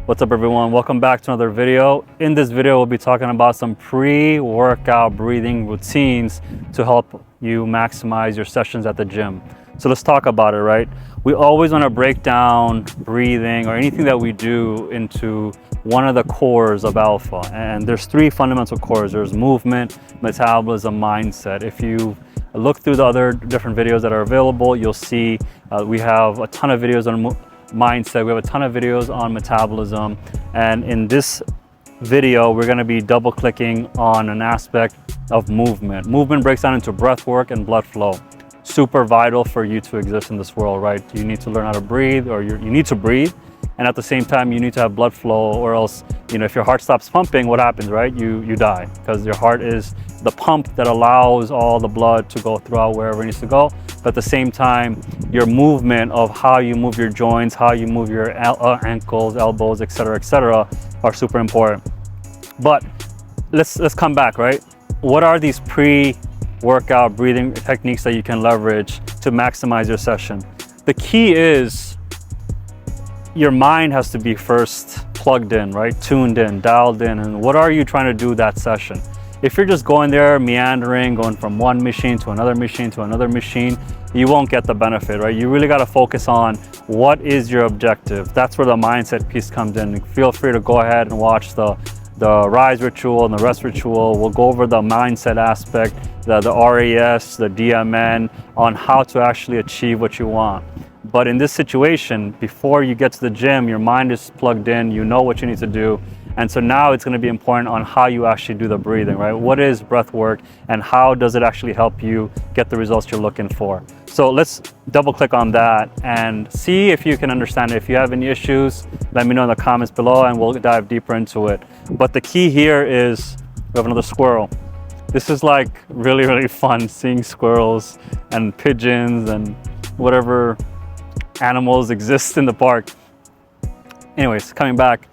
What's up everyone, welcome back to another video. In this video we'll be talking about some pre-workout breathing routines to help you maximize your sessions at the gym. So let's talk about it, right? We always want to break down breathing or anything that we do into one of the cores of alpha, and there's three fundamental cores. There's movement, metabolism, mindset. If you look through the other different videos that are available, you'll see we have a ton of videos on mindset, we have a ton of videos on metabolism, and in this video we're going to be double clicking on an aspect of movement. Movement breaks down into breath work and blood flow. Super vital for you to exist in this world, right? You need to learn how to breathe, or you need to breathe, and at the same time you need to have blood flow, or else, you know, if your heart stops pumping, what happens, right? You die, because your heart is the pump that allows all the blood to go throughout wherever it needs to go. But at the same time, your movement of how you move your joints, how you move your ankles, elbows, etc., are super important. But let's come back, right? What are these pre-workout breathing techniques that you can leverage to maximize your session? The key is your mind has to be first plugged in, right? Tuned in, dialed in, and what are you trying to do that session? If you're just going there, meandering, going from one machine to another machine to another machine, you won't get the benefit, right? You really got to focus on what is your objective. That's where the mindset piece comes in. Feel free to go ahead and watch the rise ritual and the rest ritual. We'll go over the mindset aspect, the RAS, the DMN, on how to actually achieve what you want. But in this situation, before you get to the gym, your mind is plugged in, you know what you need to do. And so now it's going to be important on how you actually do the breathing, right? What is breath work and how does it actually help you get the results you're looking for? So let's double click on that and see if you can understand it. If you have any issues, let me know in the comments below and we'll dive deeper into it. But the key here is, we have another squirrel. This is like really, really fun, seeing squirrels and pigeons and whatever animals exist in the park. Anyways, coming back.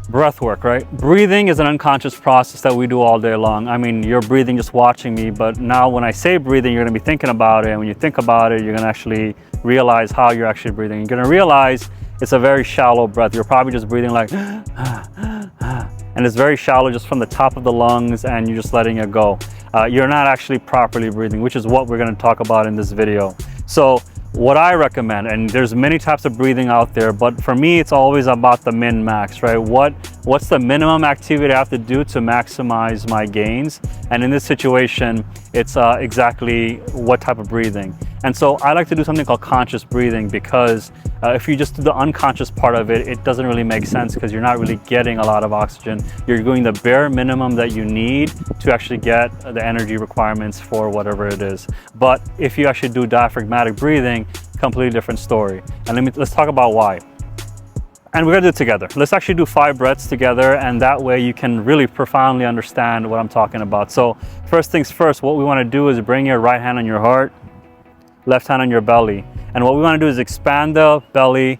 Breath work, right? Breathing is an unconscious process that we do all day long. I mean, you're breathing just watching me, but now when I say breathing, you're gonna be thinking about it. And when you think about it, you're gonna actually realize how you're actually breathing. You're gonna realize it's a very shallow breath. You're probably just breathing like, and it's very shallow just from the top of the lungs and you're just letting it go. You're not actually properly breathing, which is what we're gonna talk about in this video. So what I recommend, and there's many types of breathing out there, but for me, it's always about the min-max, right? What's the minimum activity I have to do to maximize my gains? And in this situation, it's exactly what type of breathing. And so I like to do something called conscious breathing, because if you just do the unconscious part of it, it doesn't really make sense because you're not really getting a lot of oxygen. You're doing the bare minimum that you need to actually get the energy requirements for whatever it is. But if you actually do diaphragmatic breathing, completely different story. And let's talk about why. And we're gonna do it together. Let's actually do 5 breaths together, and that way you can really profoundly understand what I'm talking about. So first things first, what we wanna do is bring your right hand on your heart, left hand on your belly. And what we want to do is expand the belly,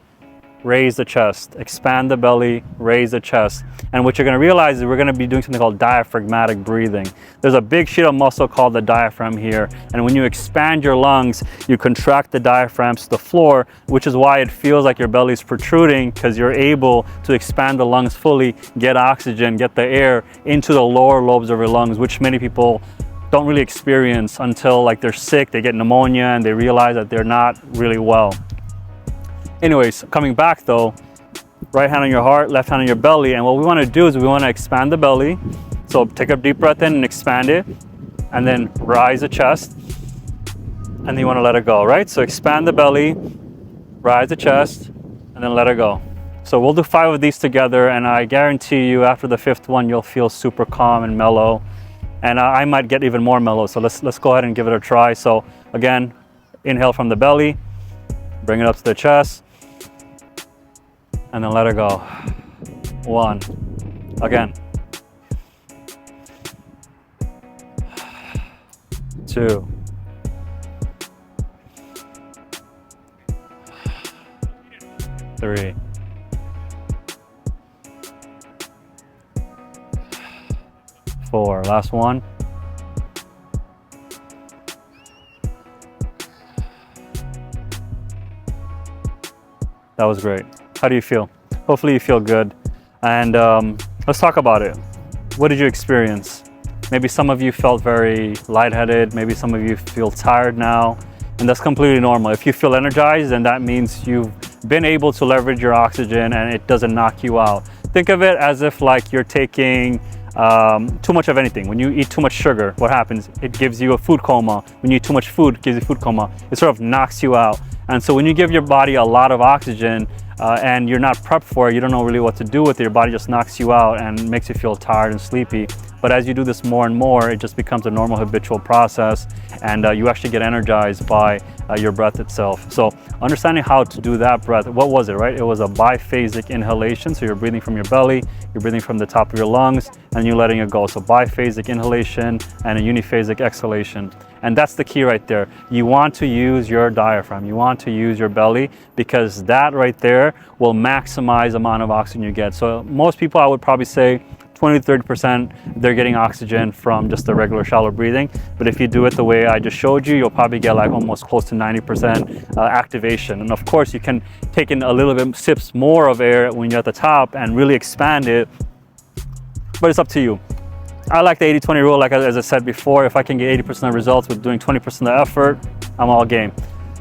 raise the chest. Expand the belly, raise the chest. And what you're going to realize is we're going to be doing something called diaphragmatic breathing. There's a big sheet of muscle called the diaphragm here. And when you expand your lungs, you contract the diaphragms to the floor, which is why it feels like your belly is protruding, because you're able to expand the lungs fully, get oxygen, get the air into the lower lobes of your lungs, which many people don't really experience until like they're sick, they get pneumonia, and they realize that they're not really well. Anyways, coming back though, right hand on your heart, left hand on your belly, and what we want to do is we want to expand the belly. So take a deep breath in and expand it, and then rise the chest, and then you want to let it go, right? So expand the belly, rise the chest, and then let it go. So we'll do 5 of these together, and I guarantee you after the 5th one, you'll feel super calm and mellow. And I might get even more mellow. So let's go ahead and give it a try. So again, inhale from the belly, bring it up to the chest, and then let it go. 1, again. 2, 3, 4, last one. That was great. How do you feel? hopefully you feel good. And let's talk about it. What did you experience? Maybe some of you felt very lightheaded. Maybe some of you feel tired now, and that's completely normal. If you feel energized, then that means you've been able to leverage your oxygen and it doesn't knock you out. Think of it as if like you're taking too much of anything. When you eat too much sugar, what happens? It gives you a food coma. When you eat too much food, it gives you food coma. It sort of knocks you out. And so when you give your body a lot of oxygen and you're not prepped for it, you don't know really what to do with it, your body just knocks you out and makes you feel tired and sleepy. But as you do this more and more, it just becomes a normal habitual process, and you actually get energized by your breath itself. So understanding how to do that breath, what was it, right? It was a biphasic inhalation. So you're breathing from your belly, you're breathing from the top of your lungs, and you're letting it go. So biphasic inhalation and a uniphasic exhalation. And that's the key right there. You want to use your diaphragm. You want to use your belly, because that right there will maximize the amount of oxygen you get. So most people, I would probably say 20 to 30%, they're getting oxygen from just the regular shallow breathing. But if you do it the way I just showed you, you'll probably get like almost close to 90% activation. And of course, you can take in a little bit sips more of air when you're at the top and really expand it, but it's up to you. I like the 80-20 rule, like as I said before. If I can get 80% of results with doing 20% of the effort, I'm all game.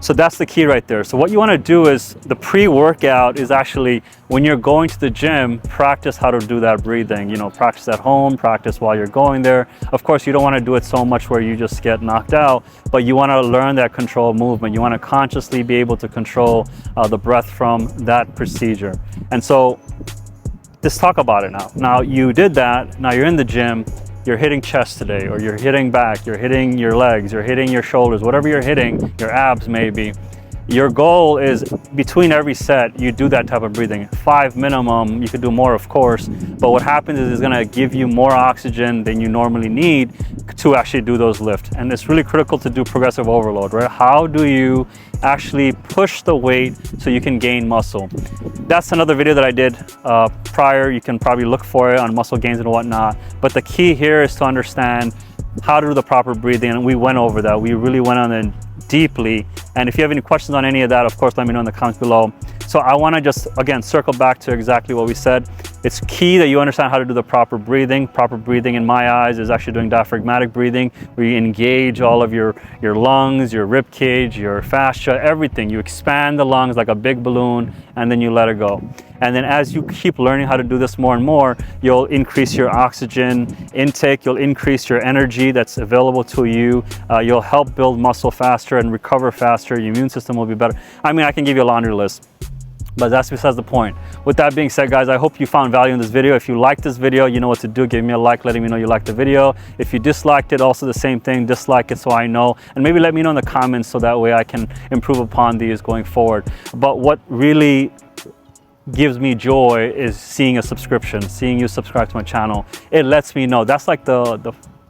So that's the key right there. So what you want to do is, the pre-workout is actually when you're going to the gym, practice how to do that breathing. You know, practice at home, practice while you're going there. Of course, you don't want to do it so much where you just get knocked out, but you want to learn that control movement. You want to consciously be able to control the breath from that procedure. And so let's talk about it now. Now you did that, now you're in the gym, you're hitting chest today, or you're hitting back, you're hitting your legs, you're hitting your shoulders, whatever you're hitting, your abs maybe. Your goal is between every set, you do that type of breathing. 5 minimum, you could do more of course, but what happens is it's gonna give you more oxygen than you normally need to actually do those lifts. And it's really critical to do progressive overload, right? How do you actually push the weight so you can gain muscle? That's another video that I did prior. You can probably look for it on muscle gains and whatnot. But the key here is to understand how to do the proper breathing, and we went over that. We really went on it deeply. And if you have any questions on any of that, of course, let me know in the comments below. So I want to just, again, circle back to exactly what we said. It's key that you understand how to do the proper breathing. Proper breathing, in my eyes, is actually doing diaphragmatic breathing, where you engage all of your lungs, your rib cage, your fascia, everything. You expand the lungs like a big balloon, and then you let it go. And then as you keep learning how to do this more and more, you'll increase your oxygen intake, you'll increase your energy that's available to you, you'll help build muscle faster and recover faster, your immune system will be better. I mean, I can give you a laundry list, but that's besides the point. With that being said, guys, I hope you found value in this video. If you liked this video, you know what to do. Give me a like, letting me know you liked the video. If you disliked it, also the same thing, dislike it so I know. And maybe let me know in the comments so that way I can improve upon these going forward. But what really gives me joy is seeing a subscription, seeing you subscribe to my channel. It lets me know. That's like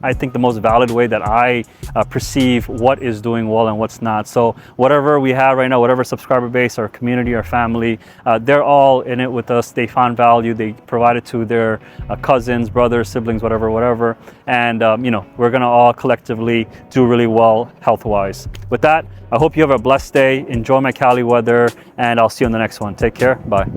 I think the most valid way that I perceive what is doing well and what's not. So whatever we have right now, whatever subscriber base, our community, our family, they're all in it with us. They found value. They provide it to their cousins, brothers, siblings, whatever. And you know, we're gonna all collectively do really well health-wise. With that, I hope you have a blessed day. Enjoy my Cali weather, and I'll see you in the next one. Take care. Bye.